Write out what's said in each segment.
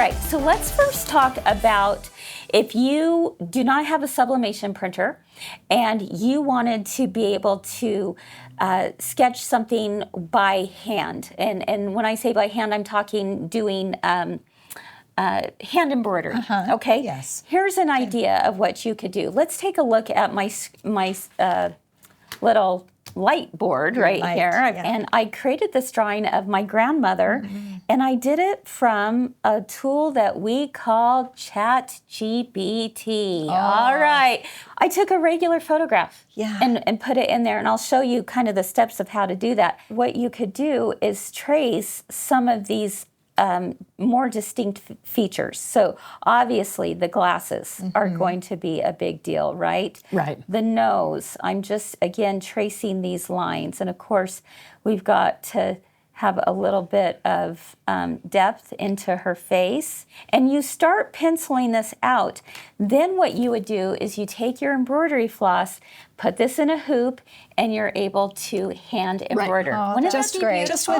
right, so let's first talk about if you do not have a sublimation printer and you wanted to be able to sketch something by hand. And when I say by hand, I'm talking doing hand embroidery. Okay. Yes. Here's an idea of what you could do. Let's take a look at my little light board right here. Yeah. And I created this drawing of my grandmother, and I did it from a tool that we call ChatGPT. All right. I took a regular photograph and put it in there, and I'll show you kind of the steps of how to do that. What you could do is trace some of these more distinct features. So obviously the glasses are going to be a big deal, right? Right. The nose, I'm just, again, tracing these lines. And of course, we've got to have a little bit of depth into her face. And you start penciling this out. Then what you would do is you take your embroidery floss, put this in a hoop, and you're able to hand embroider. Right. Wouldn't Just that be great. beautiful?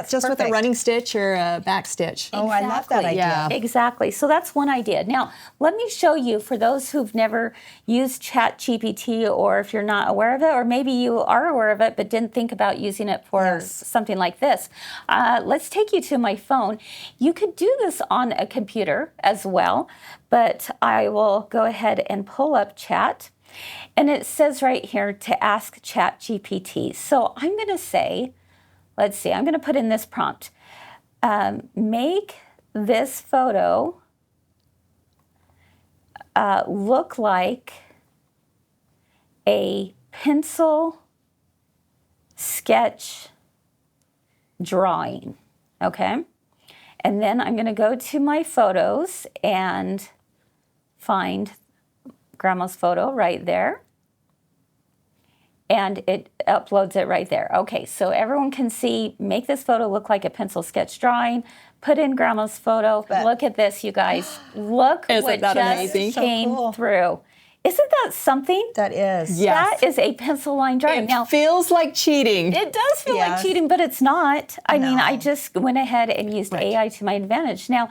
Just with a running stitch or a back stitch. Exactly. I love that idea. Yeah. Exactly. So that's one idea. Now, let me show you, for those who've never used ChatGPT, or if you're not aware of it, or maybe you are aware of it but didn't think about using it for something like this. Let's take you to my phone. You could do this on a computer as well, but I will go ahead and pull up Chat. And it says right here to ask ChatGPT. So I'm going to say, let's see, I'm going to put in this prompt. Make this photo look like a pencil sketch drawing, okay? And then I'm going to go to my photos and find Grandma's photo right there. And it uploads it right there. Okay, so everyone can see, make this photo look like a pencil sketch drawing, put in Grandma's photo. Look at this, you guys. Look what just came through. Isn't that something? That is. Yes. That is a pencil line drawing. It feels like cheating. It does feel like cheating, but it's not. I mean, I just went ahead and used AI to my advantage. Now,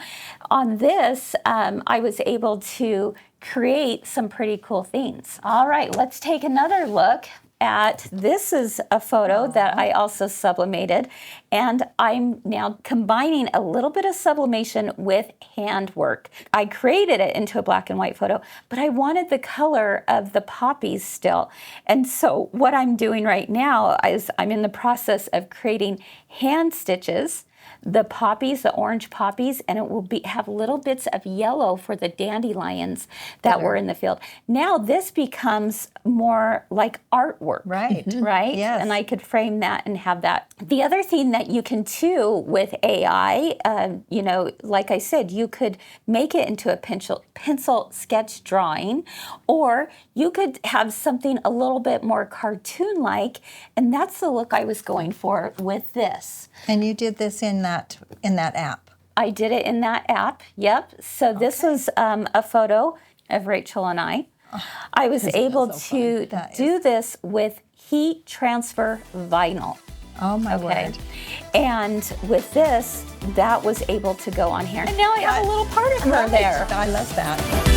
on this, I was able to create some pretty cool things. All right, let's take another look at, this is a photo that I also sublimated, and I'm now combining a little bit of sublimation with handwork. I created it into a black and white photo, but I wanted the color of the poppies still. And so what I'm doing right now is I'm in the process of creating hand stitches, the poppies, the orange poppies, and it will have little bits of yellow for the dandelions that were in the field. Now this becomes more like artwork. Right. Right? Yes. And I could frame that and have that. The other thing that you can do with AI, you know, like I said, you could make it into a pencil sketch drawing, or you could have something a little bit more cartoon-like, and that's the look I was going for with this. And you did this in that app? I did it in that app, yep. So this was a photo of Rachel and I. I was able to do this with heat transfer vinyl. Oh my word. And with this, that was able to go on here. And now I have a little part of her there. I love that.